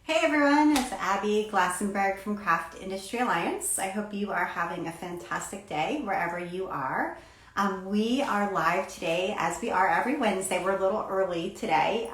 Hey everyone, it's Abby Glassenberg from Craft Industry Alliance. I hope you are having a fantastic day wherever you are. We are live today as we are every Wednesday. We're a little early today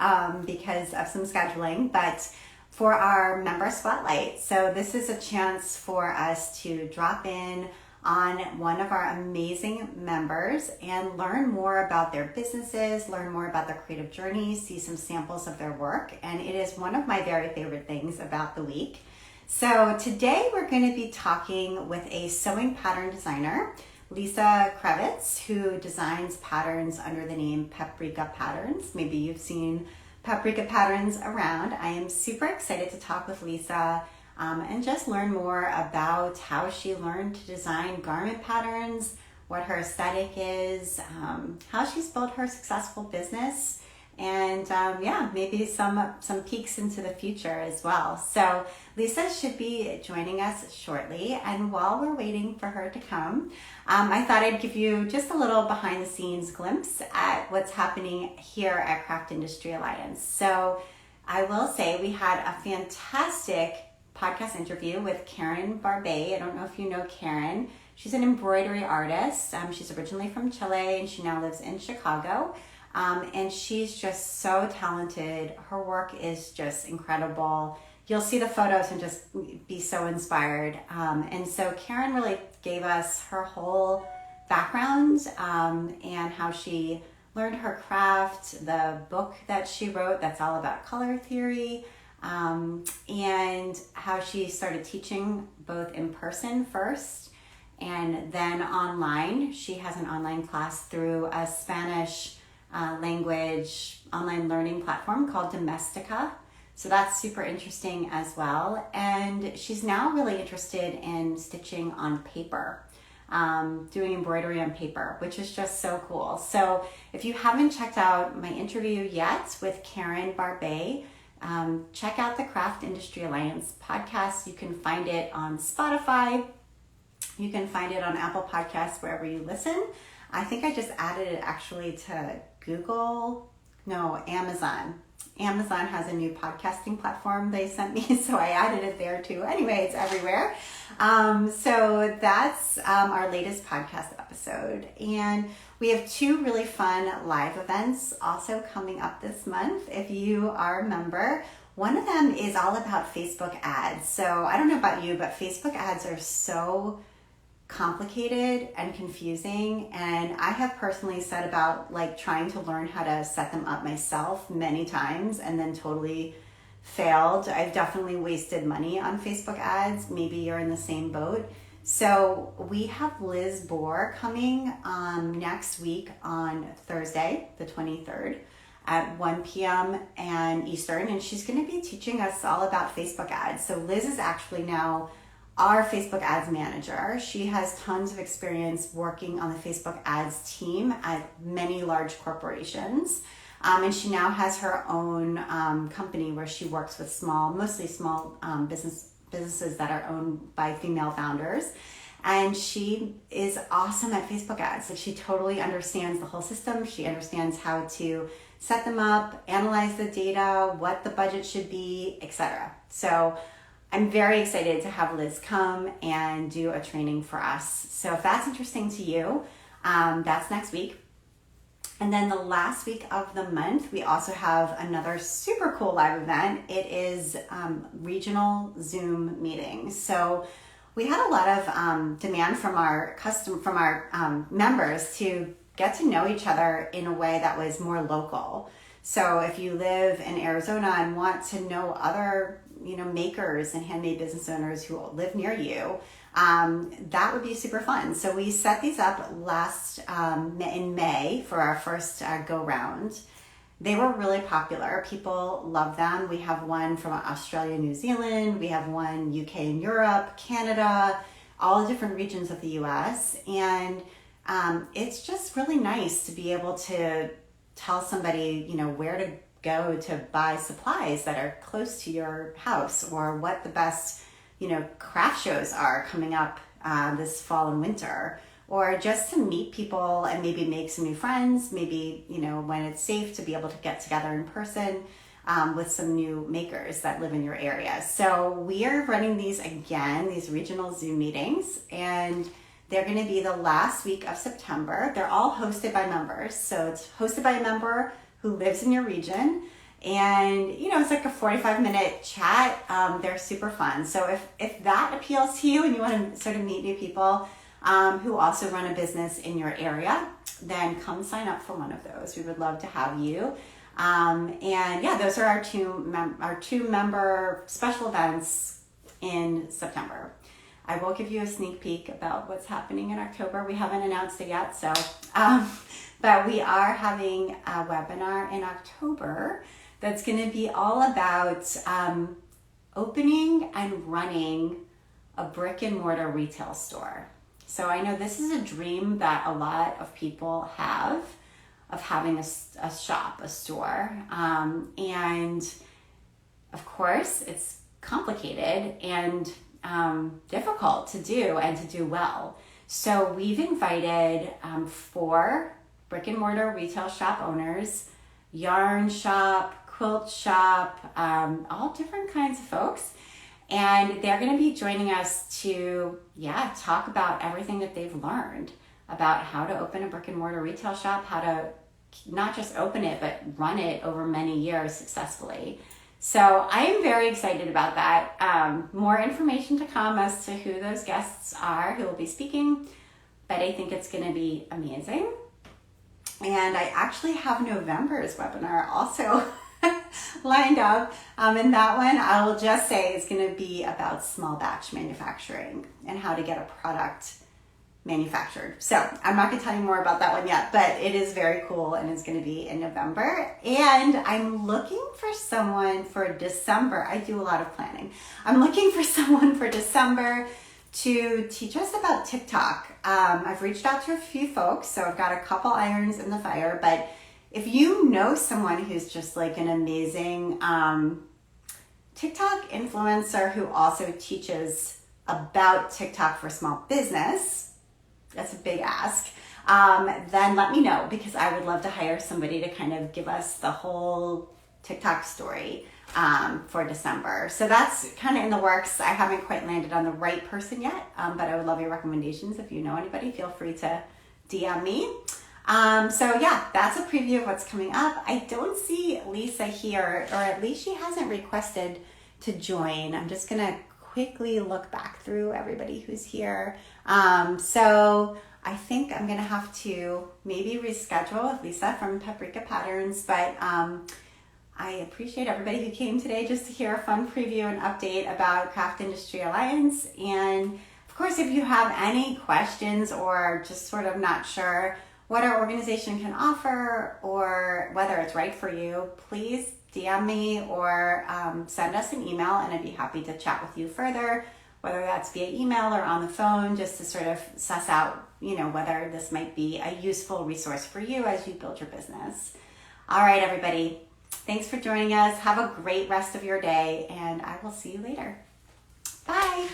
because of some scheduling, but for our member spotlight. So this is a chance for us to drop in on one of our amazing members and learn more about their businesses, learn more about their creative journeys, see some samples of their work. And it is one of my very favorite things about the week. So today we're going to be talking with a sewing pattern designer, Lisa Kievets, who designs patterns under the name Paprika Patterns. Maybe you've seen Paprika Patterns around. I am super excited to talk with Lisa and just learn more about how she learned to design garment patterns, what her aesthetic is, how she's built her successful business, and maybe some peeks into the future as well. So Lisa should be joining us shortly, and while we're waiting for her to come, I thought I'd give you just a little behind the scenes glimpse at what's happening here at Craft Industry Alliance. So I will say we had a fantastic podcast interview with Karen Barbet. I don't know if you know Karen. She's an embroidery artist. She's originally from Chile and she now lives in Chicago. And she's just so talented. Her work is just incredible. You'll see the photos and just be so inspired. And so Karen really gave us her whole background and how she learned her craft, the book that she wrote that's all about color theory, and how she started teaching both in person first and then online. She has an online class through a Spanish language online learning platform called Domestica. So that's super interesting as well. And she's now really interested in stitching on paper, doing embroidery on paper, which is just so cool. So if you haven't checked out my interview yet with Karen Barbet, check out the Craft Industry Alliance podcast. You can find it on Spotify. You can find it on Apple Podcasts, wherever you listen. I think I just added it actually to Amazon. Amazon has a new podcasting platform they sent me, so I added it there too. Anyway, it's everywhere. So that's our latest podcast episode. And we have two really fun live events also coming up this month. If you are a member, one of them is all about Facebook ads. So I don't know about you, but Facebook ads are so complicated and confusing, and I have personally set about trying to learn how to set them up myself many times and then totally failed. I've definitely wasted money on Facebook ads. Maybe you're in the same boat. So we have Liz Bohr coming next week on Thursday, the 23rd at 1 p.m. and Eastern, and she's going to be teaching us all about Facebook ads. So Liz is actually now our Facebook ads manager. She has tons of experience working on the Facebook ads team at many large corporations. And she now has her own company where she works with mostly small businesses that are owned by female founders. And she is awesome at Facebook ads. So she totally understands the whole system. She understands how to set them up, analyze the data, what the budget should be, etc. So I'm very excited to have Liz come and do a training for us. So if that's interesting to you, that's next week. And then the last week of the month, we also have another super cool live event. It is regional Zoom meetings. So we had a lot of demand from our members to get to know each other in a way that was more local. So if you live in Arizona and want to know other makers and handmade business owners who live near you, that would be super fun. So we set these up in May for our first go round. They were really popular. People love them. We have one from Australia, New Zealand. We have one UK and Europe, Canada, all the different regions of the US. And it's just really nice to be able to tell somebody, where to go to buy supplies that are close to your house, or what the best, craft shows are coming up this fall and winter, or just to meet people and maybe make some new friends, maybe, when it's safe to be able to get together in person. with some new makers that live in your area. So we are running these again, these regional Zoom meetings, and they're going to be the last week of September. They're all hosted by members. So it's hosted by a member who lives in your region. And, it's like a 45-minute chat. They're super fun. So if that appeals to you and you want to sort of meet new people who also run a business in your area, then come sign up for one of those. We would love to have you. Those are our two member special events in September. I will give you a sneak peek about what's happening in October. We haven't announced it yet, but we are having a webinar in October that's going to be all about opening and running a brick and mortar retail store. So I know this is a dream that a lot of people have, of having a shop, a store. And of course, it's complicated and difficult to do and to do well. So we've invited 4 brick and mortar retail shop owners, yarn shop, quilt shop, all different kinds of folks. And they're going to be joining us to, talk about everything that they've learned about how to open a brick and mortar retail shop, how to not just open it, but run it over many years successfully. So I am very excited about that. More information to come as to who those guests are who will be speaking, but I think it's going to be amazing. And I actually have November's webinar also lined up. And that one, I will just say, is going to be about small batch manufacturing and how to get a product manufactured. So I'm not going to tell you more about that one yet, but it is very cool and it's going to be in November. And I'm looking for someone for December. I do a lot of planning. I'm looking for someone for December to teach us about TikTok. I've reached out to a few folks, so I've got a couple irons in the fire, but if you know someone who's just like an amazing TikTok influencer who also teaches about TikTok for small business, that's a big ask, then let me know, because I would love to hire somebody to kind of give us the whole TikTok story for December. So that's kind of in the works. I haven't quite landed on the right person yet, but I would love your recommendations. If you know anybody, feel free to DM me. That's a preview of what's coming up. I don't see Lisa here, or at least she hasn't requested to join. I'm just going to quickly look back through everybody who's here. So I think I'm going to have to maybe reschedule with Lisa from Paprika Patterns, but I appreciate everybody who came today just to hear a fun preview and update about Craft Industry Alliance. And of course, if you have any questions or just sort of not sure what our organization can offer or whether it's right for you, please DM me or send us an email, and I'd be happy to chat with you further, whether that's via email or on the phone, just to sort of suss out, whether this might be a useful resource for you as you build your business. All right, everybody. Thanks for joining us. Have a great rest of your day, and I will see you later. Bye.